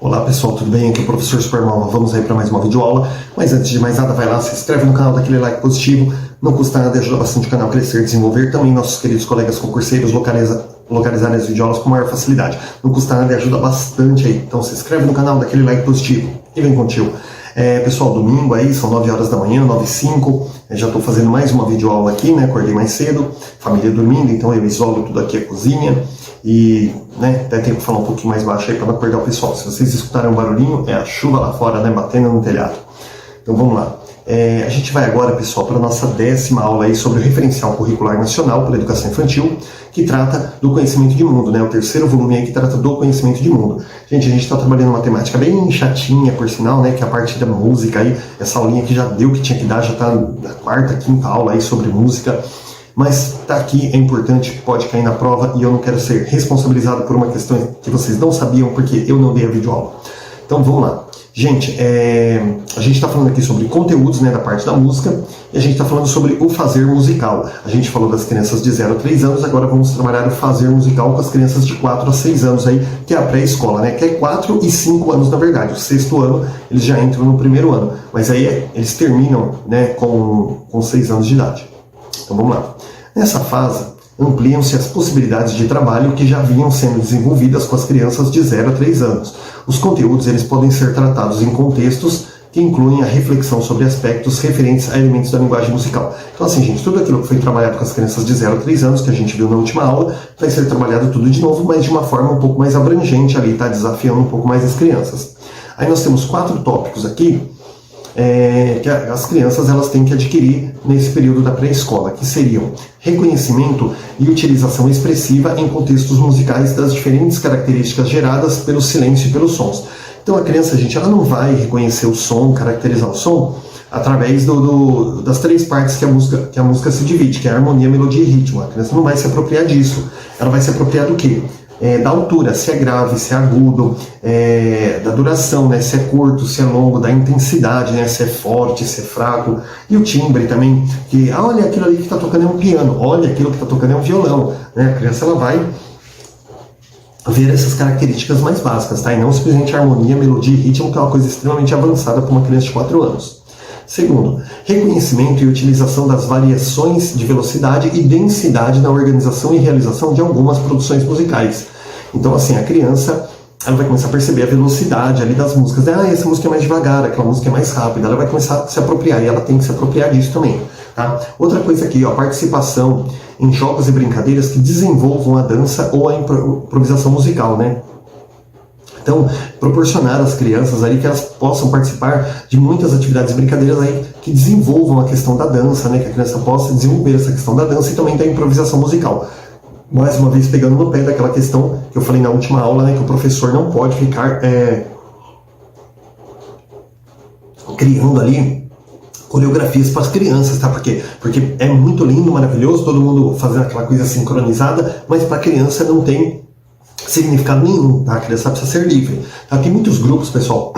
Olá pessoal, tudo bem? Aqui é o professor Supernova. Vamos aí para mais uma videoaula, mas antes de mais nada, vai lá, se inscreve no canal, dá aquele like positivo, não custa nada, ajuda bastante o canal a crescer e desenvolver. Também nossos queridos colegas concurseiros localizarem as videoaulas com maior facilidade. Não custa nada e ajuda bastante aí. Então se inscreve no canal, dá aquele like positivo e vem contigo. Pessoal, domingo aí, são 9 horas da manhã, 9h05, já estou fazendo mais uma videoaula aqui, né? Acordei mais cedo, família dormindo, então eu isolo tudo aqui a cozinha. E, até tenho que falar um pouquinho mais baixo aí para não acordar o pessoal. Se vocês escutarem um barulhinho, é a chuva lá fora, né, batendo no telhado. Então vamos lá. A gente vai agora, pessoal, para a nossa 10ª aula aí sobre o Referencial Curricular Nacional para a Educação Infantil, que trata do conhecimento de mundo, né? O terceiro volume aí que trata do conhecimento de mundo. Gente, a gente está trabalhando uma temática bem chatinha, por sinal, né? Que é a parte da música aí, essa aulinha que já deu o que tinha que dar, já está na 4ª, 5ª aula aí sobre música. Mas tá aqui, é importante, pode cair na prova e eu não quero ser responsabilizado por uma questão que vocês não sabiam porque eu não dei a videoaula. Então vamos lá. Gente, a gente está falando aqui sobre conteúdos, né, da parte da música, e a gente está falando sobre o fazer musical. A gente falou das crianças de 0 a 3 anos, agora vamos trabalhar o fazer musical com as crianças de 4 a 6 anos aí, que é a pré-escola, né, que é 4 e 5 anos na verdade. O 6º ano eles já entram no 1º ano, mas aí eles terminam, né, com 6 anos de idade. Então vamos lá. Nessa fase, ampliam-se as possibilidades de trabalho que já vinham sendo desenvolvidas com as crianças de 0 a 3 anos. Os conteúdos eles podem ser tratados em contextos que incluem a reflexão sobre aspectos referentes a elementos da linguagem musical. Então assim, gente, tudo aquilo que foi trabalhado com as crianças de 0 a 3 anos, que a gente viu na última aula, vai ser trabalhado tudo de novo, mas de uma forma um pouco mais abrangente ali, tá? Desafiando um pouco mais as crianças. Aí nós temos 4 tópicos aqui, que as crianças elas têm que adquirir nesse período da pré-escola, que seriam reconhecimento e utilização expressiva em contextos musicais das diferentes características geradas pelo silêncio e pelos sons. Então a criança, gente, ela não vai reconhecer o som, caracterizar o som, através das 3 partes que a música se divide, que é a harmonia, melodia e ritmo. A criança não vai se apropriar disso. Ela vai se apropriar do quê? Da altura, se é grave, se é agudo, da duração, né, se é curto, se é longo, da intensidade, né, se é forte, se é fraco, e o timbre também, que olha aquilo ali que está tocando é um piano, olha aquilo que está tocando é um violão, né? A criança ela vai ver essas características mais básicas, tá? E não simplesmente harmonia, melodia e ritmo, que é uma coisa extremamente avançada para uma criança de 4 anos. Segundo, reconhecimento e utilização das variações de velocidade e densidade na organização e realização de algumas produções musicais. Então, assim, a criança ela vai começar a perceber a velocidade ali das músicas. Essa música é mais devagar, aquela música é mais rápida. Ela vai começar a se apropriar e ela tem que se apropriar disso também. Tá? Outra coisa aqui, a participação em jogos e brincadeiras que desenvolvam a dança ou a improvisação musical, né? Então, proporcionar às crianças ali que elas possam participar de muitas atividades e brincadeiras aí que desenvolvam a questão da dança, né? Que a criança possa desenvolver essa questão da dança e também da improvisação musical. Mais uma vez pegando no pé daquela questão que eu falei na última aula, né? Que o professor não pode ficar criando ali coreografias para as crianças, tá? Por quê? Porque é muito lindo, maravilhoso, todo mundo fazendo aquela coisa sincronizada, mas para a criança não tem significado nenhum, tá? A criança precisa ser livre. Tá? Tem muitos grupos, pessoal,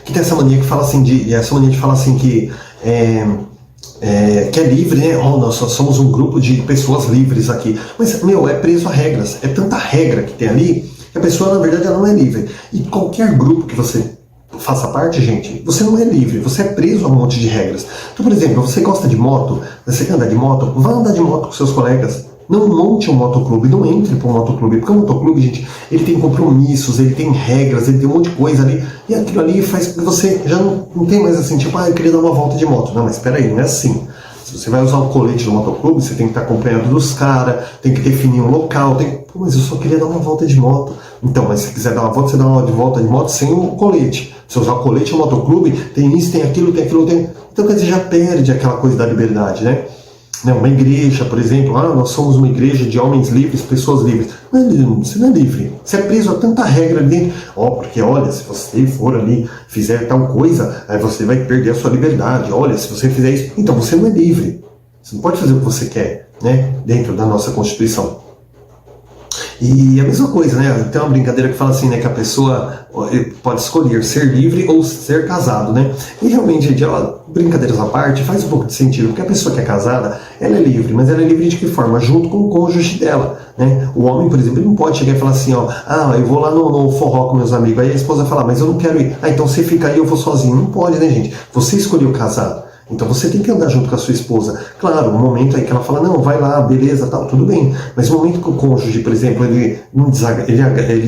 que tem essa mania que fala assim de falar assim que é livre, né? Nós somos um grupo de pessoas livres aqui. Mas, é preso a regras. É tanta regra que tem ali que a pessoa, na verdade, ela não é livre. E qualquer grupo que você faça parte, gente, você não é livre, você é preso a um monte de regras. Então, por exemplo, você gosta de moto, você quer andar de moto, vá andar de moto com seus colegas. Não monte um motoclube, não entre para um motoclube, porque o motoclube, gente, ele tem compromissos, ele tem regras, ele tem um monte de coisa ali, e aquilo ali faz com que você já não tem mais assim, tipo, eu queria dar uma volta de moto. Não, mas espera aí, não é assim. Se você vai usar o colete do motoclube, você tem que estar acompanhado dos caras, tem que definir um local, Pô, mas eu só queria dar uma volta de moto. Então, mas se quiser dar uma volta, você dá uma volta de moto sem o colete. Se usar o colete no motoclube, tem isso, tem aquilo, tem... Então, quer dizer, já perde aquela coisa da liberdade, né? Uma igreja, por exemplo, nós somos uma igreja de homens livres, pessoas livres. Você não é livre, você é preso a tanta regra ali dentro. Porque olha, se você for ali, fizer tal coisa, aí você vai perder a sua liberdade. Olha, se você fizer isso, então você não é livre. Você não pode fazer o que você quer, né, dentro da nossa Constituição. E a mesma coisa, né? Tem uma brincadeira que fala assim, né, que a pessoa pode escolher ser livre ou ser casado, né? E realmente, gente, ela brincadeiras à parte, faz um pouco de sentido, porque a pessoa que é casada, ela é livre, mas ela é livre de que forma? Junto com o cônjuge dela, né? O homem, por exemplo, ele não pode chegar e falar assim, ó, eu vou lá no forró com meus amigos, aí a esposa fala, mas eu não quero ir, então você fica aí, eu vou sozinho. Não pode, né, gente? Você escolheu casar. Então você tem que andar junto com a sua esposa. Claro, um momento aí que ela fala, não, vai lá, beleza, tal, tudo bem. Mas no momento que o cônjuge, por exemplo, ele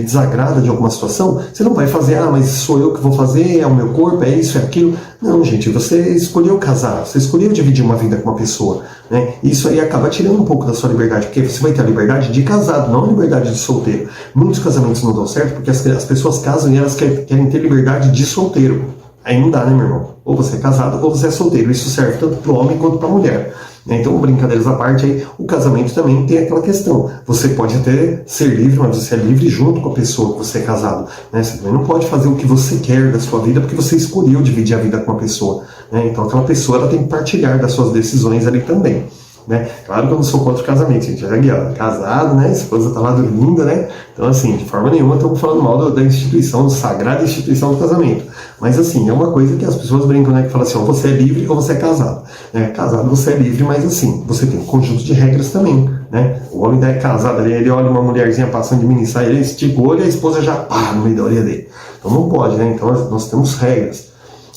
desagrada de alguma situação, você não vai fazer, mas sou eu que vou fazer, é o meu corpo, é isso, é aquilo. Não, gente, você escolheu casar, você escolheu dividir uma vida com uma pessoa, né? Isso aí acaba tirando um pouco da sua liberdade, porque você vai ter a liberdade de casado, não a liberdade de solteiro. Muitos casamentos não dão certo porque as pessoas casam e elas querem ter liberdade de solteiro. Aí não dá, né, meu irmão? Ou você é casado ou você é solteiro. Isso serve tanto para o homem quanto para a mulher. Então, brincadeiras à parte, aí, o casamento também tem aquela questão. Você pode até ser livre, mas você é livre junto com a pessoa que você é casado. Né? Você também não pode fazer o que você quer da sua vida porque você escolheu dividir a vida com a pessoa. Né? Então, aquela pessoa ela tem que partilhar das suas decisões ali também. Né? Claro que eu não sou contra o casamento, gente. Olha aqui, ó, casado, né? A esposa tá lá dormindo, né? Então, assim, de forma nenhuma estamos falando mal da instituição, da sagrada instituição do casamento. Mas, assim, é uma coisa que as pessoas brincam, né? Que falam assim, ó, você é livre ou você é casado. Né? Casado você é livre, mas, assim, você tem um conjunto de regras também, né? O homem é casado ali, ele olha uma mulherzinha passando de mini saia, ele estica o olho e a esposa já pá no meio da orelha dele. Então, não pode, né? Então, nós temos regras.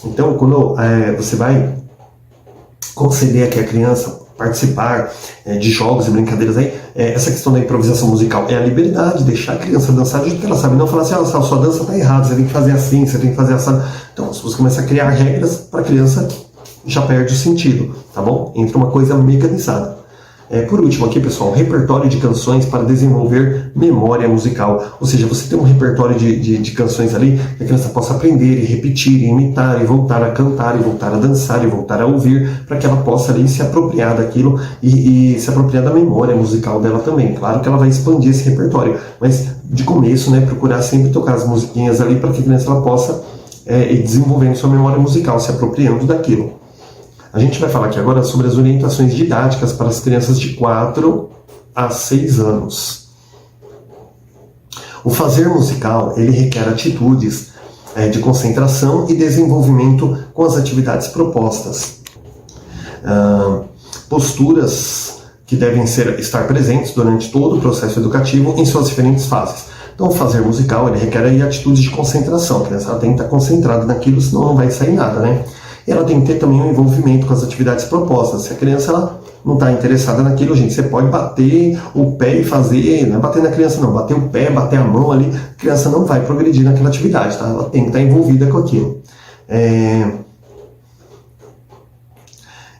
Então, quando você vai conceder aqui a criança participar de jogos e brincadeiras aí, essa questão da improvisação musical é a liberdade, deixar a criança dançar do jeito que ela sabe, não falar assim, a sua dança tá errada, você tem que fazer assim, você tem que fazer assim. Então, se você começa a criar regras para a criança, já perde o sentido, tá bom? Entra uma coisa mecanizada. Por último aqui, pessoal, um repertório de canções para desenvolver memória musical. Ou seja, você tem um repertório de canções ali que a criança possa aprender e repetir, e imitar, e voltar a cantar, e voltar a dançar, e voltar a ouvir, para que ela possa ali se apropriar daquilo e se apropriar da memória musical dela também. Claro que ela vai expandir esse repertório, mas de começo, né, procurar sempre tocar as musiquinhas ali para que a criança ela possa ir desenvolvendo sua memória musical, se apropriando daquilo. A gente vai falar aqui agora sobre as orientações didáticas para as crianças de 4 a 6 anos. O fazer musical, ele requer atitudes de concentração e desenvolvimento com as atividades propostas. Posturas que devem estar presentes durante todo o processo educativo em suas diferentes fases. Então, o fazer musical, ele requer aí atitudes de concentração. A criança tem que estar concentrada naquilo, senão não vai sair nada, né? E ela tem que ter também um envolvimento com as atividades propostas. Se a criança ela não está interessada naquilo, gente, você pode bater o pé e fazer, não é bater na criança não, bater o pé, bater a mão ali, a criança não vai progredir naquela atividade, tá? Ela tem que estar envolvida com aquilo.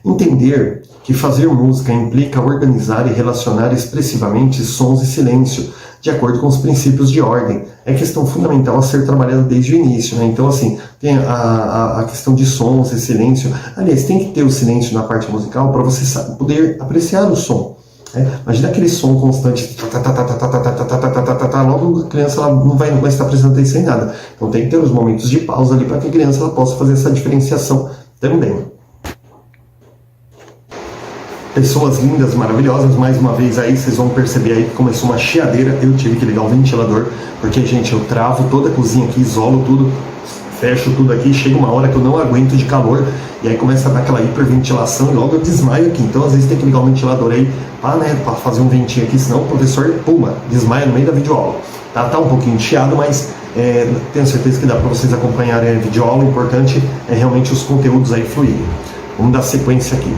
Entender que fazer música implica organizar e relacionar expressivamente sons e silêncio, de acordo com os princípios de ordem. É questão fundamental a ser trabalhada desde o início, né? Então, assim, tem a questão de sons e silêncio. Aliás, tem que ter o silêncio na parte musical para você poder apreciar o som. Imagina aquele som constante, logo a criança ela não vai estar prestando atenção em nada. Então tem que ter os momentos de pausa ali para que a criança ela possa fazer essa diferenciação também. Pessoas lindas, maravilhosas, mais uma vez aí vocês vão perceber aí que começou uma chiadeira, eu tive que ligar o ventilador, porque, gente, eu travo toda a cozinha aqui, isolo tudo, fecho tudo aqui, chega uma hora que eu não aguento de calor, e aí começa a dar aquela hiperventilação e logo eu desmaio aqui, então às vezes tem que ligar o ventilador aí para fazer um ventinho aqui, senão o professor, puma, desmaia no meio da videoaula. Tá um pouquinho chiado, mas tenho certeza que dá para vocês acompanharem a videoaula, o importante é realmente os conteúdos aí fluírem. Vamos dar sequência aqui.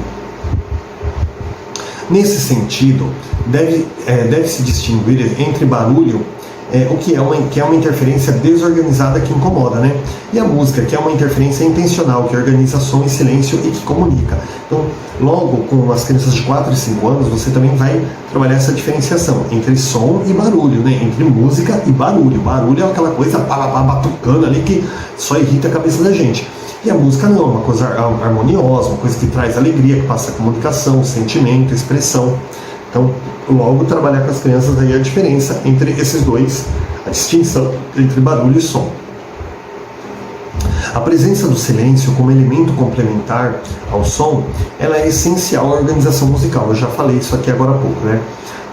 Nesse sentido, deve-se distinguir entre barulho, o que é uma interferência desorganizada que incomoda, né? E a música, que é uma interferência intencional, que organiza som e silêncio e que comunica. Então, logo com as crianças de 4 e 5 anos, você também vai trabalhar essa diferenciação entre som e barulho, né? Entre música e barulho. Barulho é aquela coisa batucando ali que só irrita a cabeça da gente. E a música não, é uma coisa harmoniosa, uma coisa que traz alegria, que passa comunicação, sentimento, expressão. Então, logo trabalhar com as crianças aí a diferença entre esses dois, a distinção entre barulho e som. A presença do silêncio como elemento complementar ao som, ela é essencial à organização musical. Eu já falei isso aqui agora há pouco, né?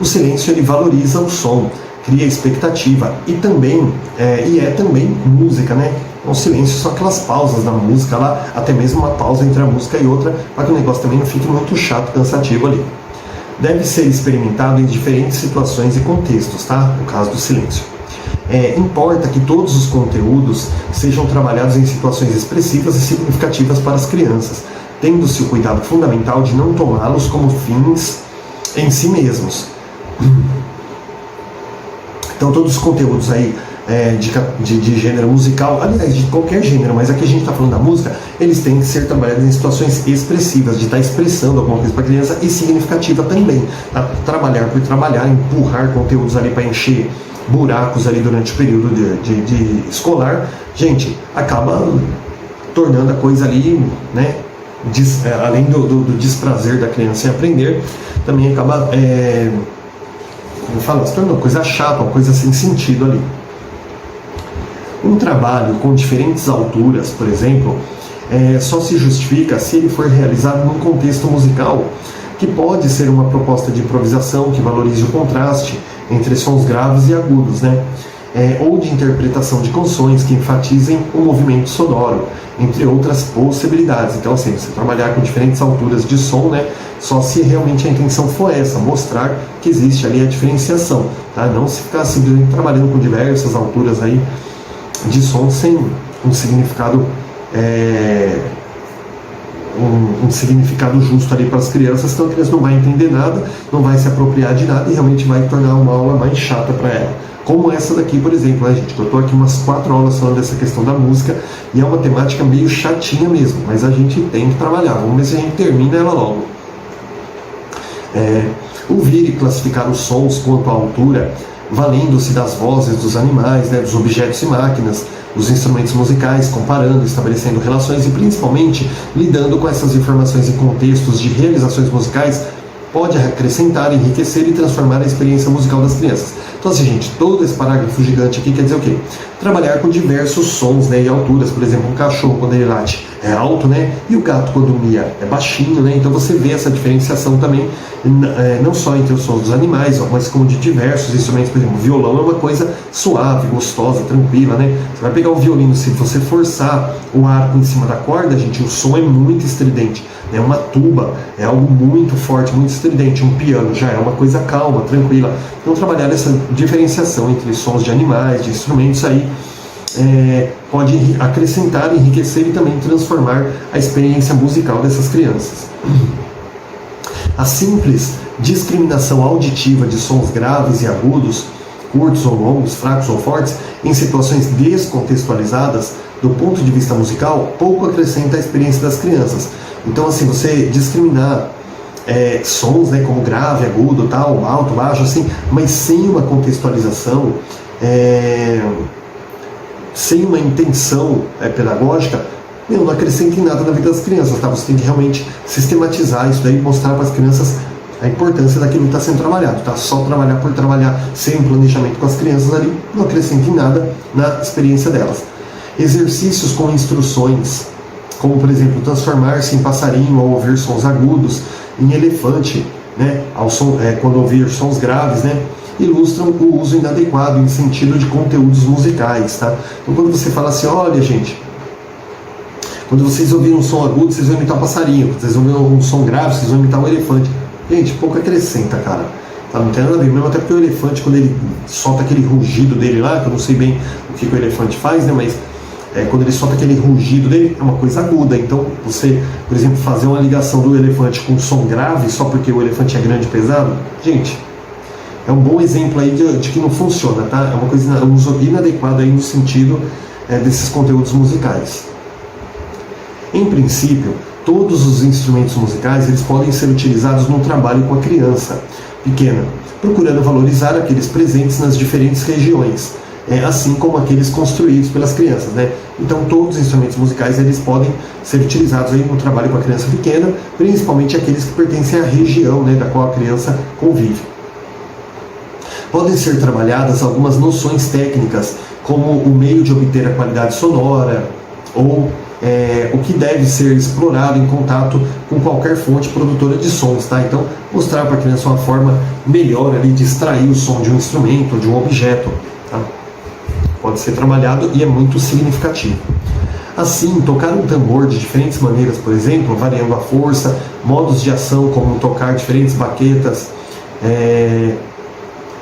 O silêncio ele valoriza o som, cria expectativa e também é também música, né? O silêncio são aquelas pausas da música lá, até mesmo uma pausa entre a música e outra, para que o negócio também não fique muito chato, cansativo ali. Deve ser experimentado em diferentes situações e contextos, tá? No caso do silêncio. Importa que todos os conteúdos sejam trabalhados em situações expressivas e significativas para as crianças, tendo-se o cuidado fundamental de não tomá-los como fins em si mesmos. Então todos os conteúdos aí de gênero musical, aliás, de qualquer gênero, mas aqui a gente está falando da música, eles têm que ser trabalhados em situações expressivas, de estar expressando alguma coisa para a criança, e significativa também. Tá? Trabalhar por trabalhar, empurrar conteúdos ali para encher buracos ali durante o período de escolar, gente, acaba tornando a coisa ali, né, além do desprazer da criança em aprender, também acaba se torna uma coisa chata, uma coisa sem sentido ali. Um trabalho com diferentes alturas, por exemplo, só se justifica se ele for realizado num contexto musical, que pode ser uma proposta de improvisação que valorize o contraste entre sons graves e agudos, né? Ou de interpretação de canções que enfatizem o movimento sonoro, entre outras possibilidades. Então, assim, você trabalhar com diferentes alturas de som, né? Só se realmente a intenção for essa, mostrar que existe ali a diferenciação, tá? Não se ficar simplesmente trabalhando com diversas alturas aí de som sem um significado um significado justo ali para as crianças, então a criança não vai entender nada, não vai se apropriar de nada e realmente vai tornar uma aula mais chata para ela. Como essa daqui, por exemplo, né, gente? Eu estou aqui umas 4 aulas falando dessa questão da música e é uma temática meio chatinha mesmo, mas a gente tem que trabalhar. Vamos ver se a gente termina ela logo. Ouvir e classificar os sons quanto à altura, valendo-se das vozes dos animais, né, dos objetos e máquinas, dos instrumentos musicais, comparando, estabelecendo relações e principalmente lidando com essas informações em contextos de realizações musicais, pode acrescentar, enriquecer e transformar a experiência musical das crianças. Então assim, gente, todo esse parágrafo gigante aqui quer dizer o quê? Trabalhar com diversos sons, né, e alturas. Por exemplo, um cachorro quando ele late é alto, né, e o gato quando mia é baixinho, né, então você vê essa diferenciação também, não só entre os sons dos animais, mas como de diversos instrumentos. Por exemplo, o violão é uma coisa suave, gostosa, tranquila, né, você vai pegar o violino, se você forçar o arco em cima da corda, gente, o som é muito estridente, né, uma tuba é algo muito forte, muito estridente, um piano já é uma coisa calma, tranquila. Então trabalhar essa diferenciação entre sons de animais, de instrumentos aí, pode acrescentar, enriquecer e também transformar a experiência musical dessas crianças. A simples discriminação auditiva de sons graves e agudos, curtos ou longos, fracos ou fortes, em situações descontextualizadas do ponto de vista musical, pouco acrescenta a experiência das crianças. Então, assim, você discriminar sons, né, como grave, agudo, tal, alto, baixo, assim, mas sem uma contextualização, sem uma intenção pedagógica, não acrescenta em nada na vida das crianças, tá? Você tem que realmente sistematizar isso daí e mostrar para as crianças a importância daquilo que está sendo trabalhado, tá? Só trabalhar por trabalhar sem um planejamento com as crianças ali não acrescenta em nada na experiência delas. Exercícios com instruções, como por exemplo transformar-se em passarinho ao ouvir sons agudos, em elefante, né, quando ouvir sons graves, né, ilustram o uso inadequado em sentido de conteúdos musicais, tá? Então quando você fala assim, olha gente, quando vocês ouvirem um som agudo, vocês vão imitar um passarinho, quando vocês ouvirem um som grave, vocês vão imitar um elefante. Gente, pouco acrescenta, cara. Tá? Não tem nada a ver, mesmo até porque o elefante, quando ele solta aquele rugido dele lá, que eu não sei bem o que o elefante faz, né, mas quando ele solta aquele rugido dele, é uma coisa aguda. Então, você, por exemplo, fazer uma ligação do elefante com um som grave só porque o elefante é grande e pesado, gente, é um bom exemplo aí de que não funciona, tá? É uma coisa, um uso inadequado aí no sentido desses conteúdos musicais. Em princípio, todos os instrumentos musicais eles podem ser utilizados no trabalho com a criança pequena, procurando valorizar aqueles presentes nas diferentes regiões, assim como aqueles construídos pelas crianças, né? Então todos os instrumentos musicais eles podem ser utilizados aí no trabalho com a criança pequena, principalmente aqueles que pertencem à região, né, da qual a criança convive. Podem ser trabalhadas algumas noções técnicas, como o meio de obter a qualidade sonora, ou o que deve ser explorado em contato com qualquer fonte produtora de sons, tá? Então, mostrar para a criança uma forma melhor ali de extrair o som de um instrumento, de um objeto, tá? pode ser trabalhado e é muito significativo. Assim, tocar um tambor de diferentes maneiras, por exemplo, variando a força, modos de ação, como tocar diferentes baquetas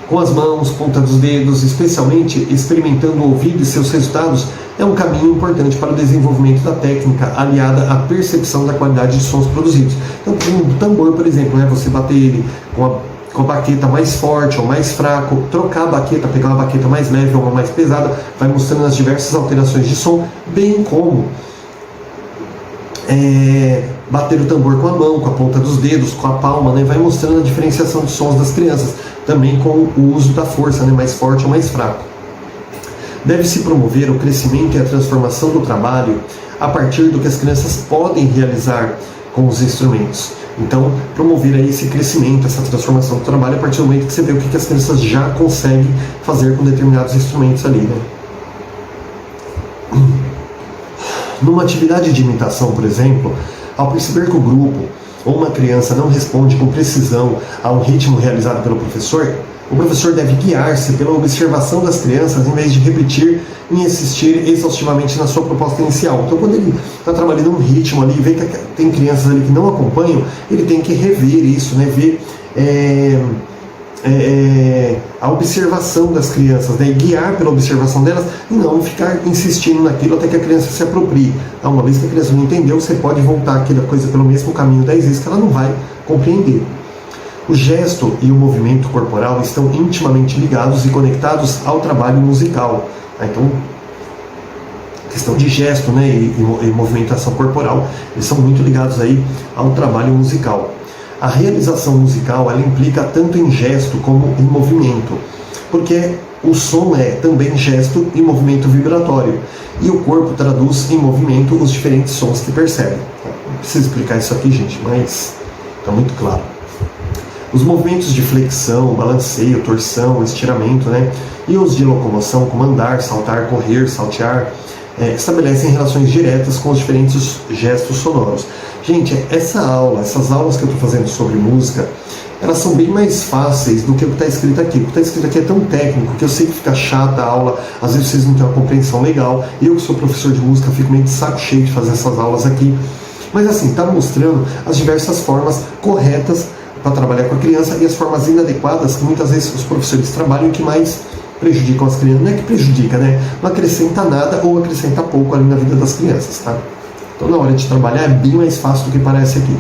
com as mãos, ponta dos dedos, especialmente experimentando o ouvido e seus resultados, é um caminho importante para o desenvolvimento da técnica, aliada à percepção da qualidade de sons produzidos. Então, um tambor, por exemplo, você bater ele com a baqueta mais forte ou mais fraco, trocar a baqueta, pegar uma baqueta mais leve ou uma mais pesada, vai mostrando as diversas alterações de som, bem como bater o tambor com a mão, com a ponta dos dedos, com a palma, vai mostrando a diferenciação de sons das crianças, também com o uso da força, mais forte ou mais fraco. Deve-se promover o crescimento e a transformação do trabalho a partir do que as crianças podem realizar com os instrumentos. Então, promover aí esse crescimento, essa transformação do trabalho a partir do momento que você vê o que as crianças já conseguem fazer com determinados instrumentos ali, Numa atividade de imitação, por exemplo, ao perceber que o grupo ou uma criança não responde com precisão a um ritmo realizado pelo professor, o professor deve guiar-se pela observação das crianças em vez de repetir e insistir exaustivamente na sua proposta inicial. Então, quando ele está trabalhando um ritmo ali e vê que tem crianças ali que não acompanham, ele tem que rever isso, ver a observação das crianças, e guiar pela observação delas e não ficar insistindo naquilo até que a criança se aproprie. Uma vez que a criança não entendeu, você pode voltar aquela coisa pelo mesmo caminho 10 vezes que ela não vai compreender. O gesto e o movimento corporal estão intimamente ligados e conectados ao trabalho musical. Então, questão de gesto e movimentação corporal, eles são muito ligados aí ao trabalho musical. A realização musical, ela implica tanto em gesto como em movimento, porque o som é também gesto e movimento vibratório, e o corpo traduz em movimento os diferentes sons que percebe. Não preciso explicar isso aqui, gente, mas está muito claro. Os movimentos de flexão, balanceio, torção, estiramento, e os de locomoção, como andar, saltar, correr, saltear, estabelecem relações diretas com os diferentes gestos sonoros. Gente, essas aulas que eu estou fazendo sobre música, elas são bem mais fáceis do que o que está escrito aqui. O que está escrito aqui é tão técnico que eu sei que fica chata a aula, às vezes vocês não têm uma compreensão legal. Eu, que sou professor de música, fico meio de saco cheio de fazer essas aulas aqui. Mas assim, está mostrando as diversas formas corretas para trabalhar com a criança e as formas inadequadas que muitas vezes os professores trabalham e que mais prejudicam as crianças. Não é que prejudica, não acrescenta nada ou acrescenta pouco ali na vida das crianças, tá? Então, na hora de trabalhar é bem mais fácil do que parece aqui.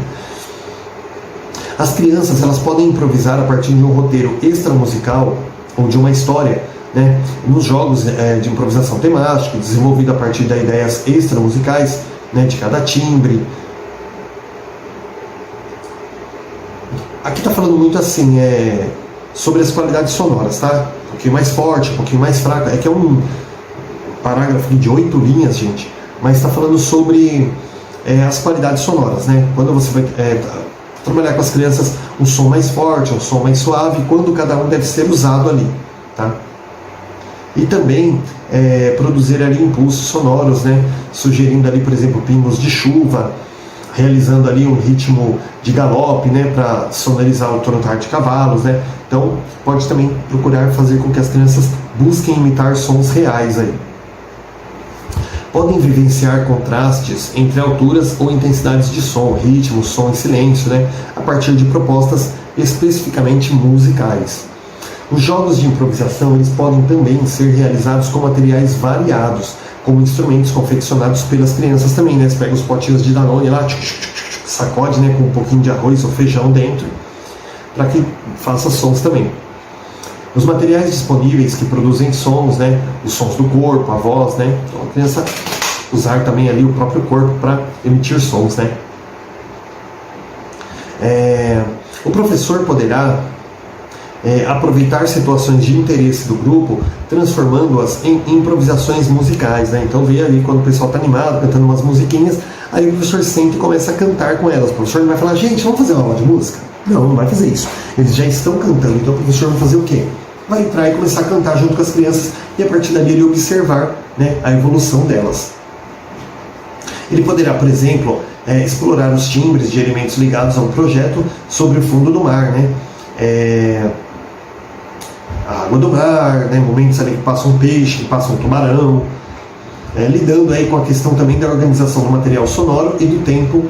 As crianças, elas podem improvisar a partir de um roteiro extramusical ou de uma história, nos jogos de improvisação temática, desenvolvido a partir de ideias extramusicais, de cada timbre. Aqui está falando muito assim, sobre as qualidades sonoras, tá? Um pouquinho mais forte, um pouquinho mais fraco. É que é um parágrafo de 8 linhas, gente, mas está falando sobre as qualidades sonoras, Quando você vai trabalhar com as crianças, um som mais forte, um som mais suave, quando cada um deve ser usado ali, tá? E também produzir ali impulsos sonoros, sugerindo ali, por exemplo, pingos de chuva, realizando ali um ritmo de galope, para sonorizar o trotar de cavalos, Então, pode também procurar fazer com que as crianças busquem imitar sons reais aí. Podem vivenciar contrastes entre alturas ou intensidades de som, ritmo, som e silêncio, a partir de propostas especificamente musicais. Os jogos de improvisação, eles podem também ser realizados com materiais variados, como instrumentos confeccionados pelas crianças também, Você pega os potinhos de Danone lá, sacode, com um pouquinho de arroz ou feijão dentro, para que faça sons também. Os materiais disponíveis que produzem sons, os sons do corpo, a voz, Então a criança usar também ali o próprio corpo para emitir sons, O professor poderá aproveitar situações de interesse do grupo, transformando-as em improvisações musicais, Então vê ali quando o pessoal está animado, cantando umas musiquinhas, aí o professor senta e começa a cantar com elas. O professor não vai falar, gente, vamos fazer uma aula de música? Não vai fazer isso. Eles já estão cantando, então o professor vai fazer o quê? Vai entrar e começar a cantar junto com as crianças e a partir dali ele observar a evolução delas. Ele poderá, por exemplo, explorar os timbres de elementos ligados a um projeto sobre o fundo do mar, a água do mar, né? Momentos ali que passa um peixe, que passa um tubarão, lidando aí com a questão também da organização do material sonoro e do tempo,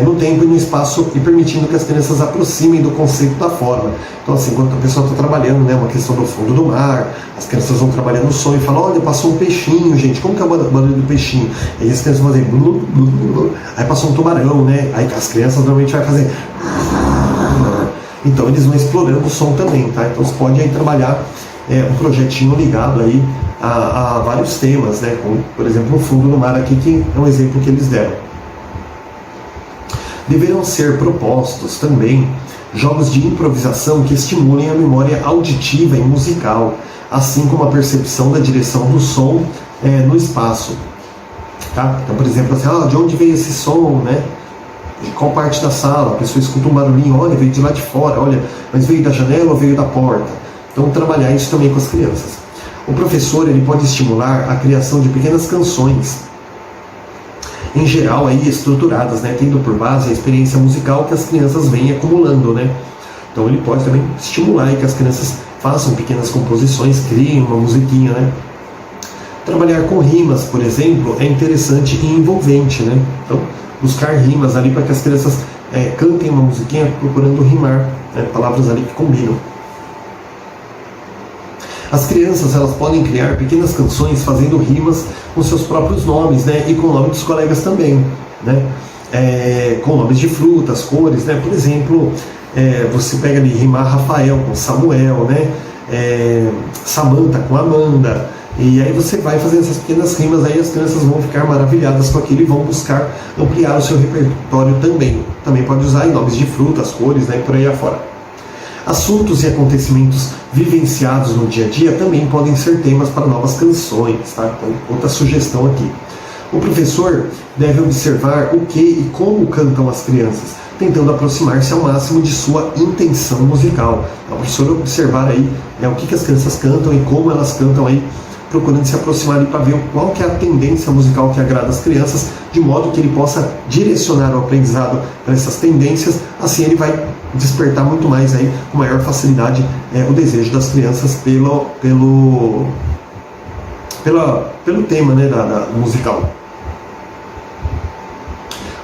no tempo e no espaço, e permitindo que as crianças aproximem do conceito da forma. Então, assim, quando a pessoa está trabalhando, né, uma questão do fundo do mar, as crianças vão trabalhando o som e falam: olha, passou um peixinho, gente, como que é o barulho do peixinho? E as crianças vão fazer blu, blu, blu, aí passou um tubarão, né? Aí as crianças normalmente vai fazer. Então eles vão explorando o som também, tá? Então você pode aí trabalhar um projetinho ligado aí a vários temas, né? Como, por exemplo, o fundo do mar aqui, que é um exemplo que eles deram. Deverão ser propostos também jogos de improvisação que estimulem a memória auditiva e musical, assim como a percepção da direção do som no espaço. Tá? Então, por exemplo, assim, de onde veio esse som, né? De qual parte da sala? A pessoa escuta um barulhinho, olha, veio de lá de fora, olha, mas veio da janela ou veio da porta? Então, trabalhar isso também com as crianças. O professor, ele pode estimular a criação de pequenas canções, em geral aí estruturadas, né, tendo por base a experiência musical que as crianças vêm acumulando, né? Então ele pode também estimular aí que as crianças façam pequenas composições, criem uma musiquinha, né? Trabalhar com rimas, por exemplo, é interessante e envolvente, né? Então, buscar rimas ali para que as crianças cantem uma musiquinha procurando rimar, né, palavras ali que combinam. As crianças, elas podem criar pequenas canções fazendo rimas com seus próprios nomes, né? E com o nome dos colegas também, né? Com nomes de frutas, cores, né? Por exemplo, você pega ali rimar Rafael com Samuel, né? Samantha com Amanda. E aí você vai fazendo essas pequenas rimas, aí as crianças vão ficar maravilhadas com aquilo e vão buscar ampliar o seu repertório também. Também pode usar em nomes de frutas, cores, né? E por aí afora. Assuntos e acontecimentos vivenciados no dia a dia também podem ser temas para novas canções, tá? Então, outra sugestão aqui. O professor deve observar o que e como cantam as crianças, tentando aproximar-se ao máximo de sua intenção musical. Então, o professor observar aí o que as crianças cantam e como elas cantam aí, procurando se aproximar ali para ver qual que é a tendência musical que agrada as crianças, de modo que ele possa direcionar o aprendizado para essas tendências. Assim ele vai despertar muito mais aí, com maior facilidade, o desejo das crianças pelo tema, né, da musical.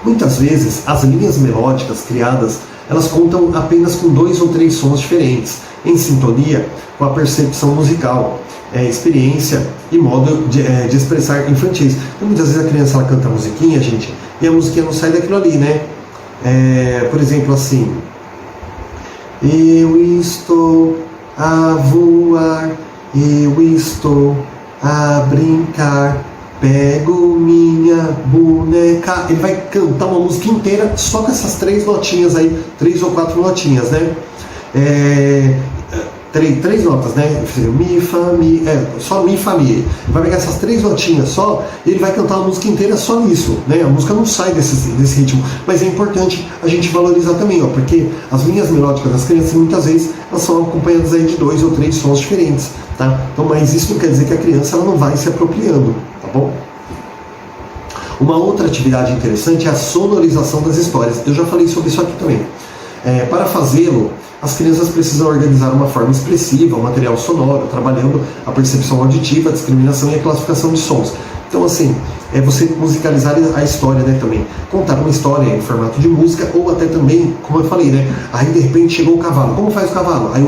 Muitas vezes as linhas melódicas criadas, elas contam apenas com 2 ou 3 sons diferentes, em sintonia com a percepção musical, experiência e modo de expressar infantis. Então, muitas vezes a criança ela canta a musiquinha, gente, e a musiquinha não sai daquilo ali, né? Por exemplo, assim: eu estou a voar, eu estou a brincar, pego minha boneca. Ele vai cantar uma música inteira só com essas 3 notinhas aí, 3 ou 4 notinhas, né? Três notas, né? Mi, Fá, Mi, só Mi, Fá, Mi. Ele vai pegar essas 3 notinhas só e ele vai cantar a música inteira só nisso, né? A música não sai desse ritmo, mas é importante a gente valorizar também, ó, porque as linhas melódicas das crianças muitas vezes elas são acompanhadas aí de 2 ou 3 sons diferentes, tá? Então, mas isso não quer dizer que a criança ela não vai se apropriando, tá bom? Uma outra atividade interessante é a sonorização das histórias. Eu já falei sobre isso aqui também. Para fazê-lo, as crianças precisam organizar uma forma expressiva, um material sonoro, trabalhando a percepção auditiva, a discriminação e a classificação de sons. Então, assim, você musicalizar a história, né, também. Contar uma história em formato de música, ou até também, como eu falei, né, aí de repente chegou o cavalo. Como faz o cavalo? Aí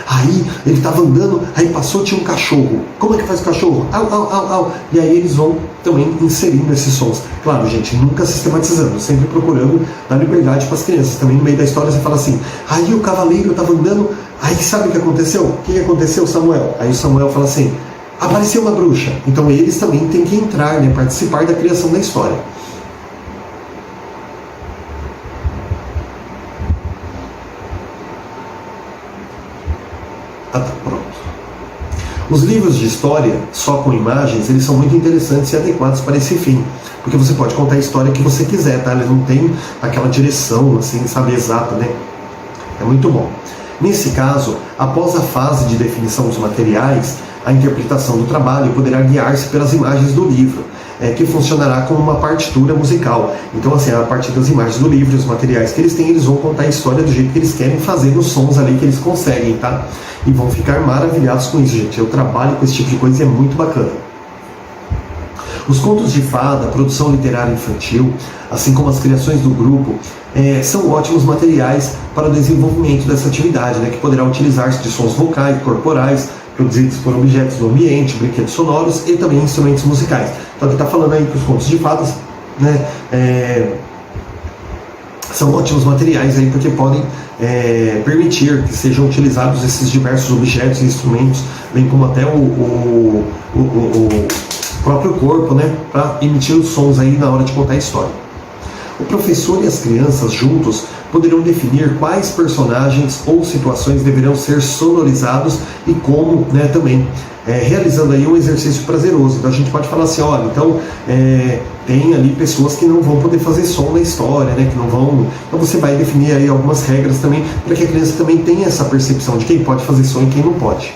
aí ele estava andando, aí passou, tinha um cachorro. Como é que faz o cachorro? Au, au, au, au. E aí eles vão também inserindo esses sons. Claro, gente, nunca sistematizando, sempre procurando dar liberdade para as crianças. Também no meio da história você fala assim: aí o cavaleiro estava andando, aí sabe o que aconteceu? O que aconteceu, Samuel? Aí o Samuel fala assim: apareceu uma bruxa. Então eles também têm que entrar, né, participar da criação da história. Pronto. Os livros de história, só com imagens, eles são muito interessantes e adequados para esse fim, porque você pode contar a história que você quiser, tá? Eles não tem aquela direção, assim, sabe, exata, né? É muito bom. Nesse caso, após a fase de definição dos materiais, a interpretação do trabalho poderá guiar-se pelas imagens do livro. que funcionará como uma partitura musical. Então, assim, a partir das imagens do livro, os materiais que eles têm, eles vão contar a história do jeito que eles querem, fazendo os sons ali que eles conseguem, tá? E vão ficar maravilhados com isso, gente. Eu trabalho com esse tipo de coisa e é muito bacana. Os contos de fada, a produção literária infantil, assim como as criações do grupo, são ótimos materiais para o desenvolvimento dessa atividade, né, que poderá utilizar-se de sons vocais, corporais, produzidos por objetos do ambiente, brinquedos sonoros e também instrumentos musicais. Então aqui está falando aí que os contos de fadas, né, são ótimos materiais aí porque podem permitir que sejam utilizados esses diversos objetos e instrumentos, bem como até o próprio corpo, né, para emitir os sons aí na hora de contar a história. O professor e as crianças juntos poderão definir quais personagens ou situações deverão ser sonorizados e como, né, também, realizando aí um exercício prazeroso. Então a gente pode falar assim, olha, então tem ali pessoas que não vão poder fazer som na história, né, que não vão. Então você vai definir aí algumas regras também para que a criança também tenha essa percepção de quem pode fazer som e quem não pode.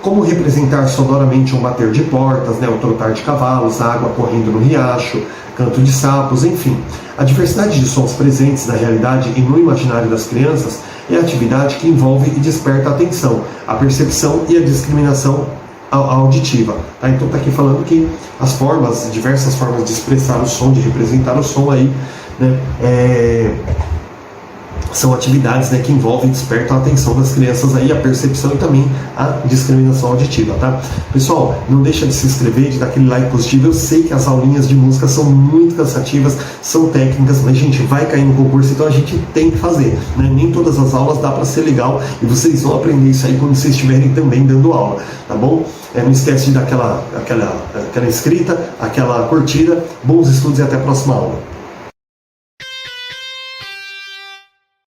Como representar sonoramente um bater de portas, né, o trotar de cavalos, a água correndo no riacho, canto de sapos, enfim. A diversidade de sons presentes na realidade e no imaginário das crianças é a atividade que envolve e desperta a atenção, a percepção e a discriminação auditiva. Tá? Então está aqui falando que as formas, diversas formas de expressar o som, de representar o som aí, né, são atividades, né, que envolvem e despertam a atenção das crianças aí, a percepção e também a discriminação auditiva, tá? Pessoal, não deixa de se inscrever, de dar aquele like positivo. Eu sei que as aulinhas de música são muito cansativas, são técnicas, mas, gente, vai cair no concurso, então a gente tem que fazer, né? Nem todas as aulas dá para ser legal e vocês vão aprender isso aí quando vocês estiverem também dando aula, tá bom? Não esquece de dar aquela inscrita, aquela curtida. Bons estudos e até a próxima aula.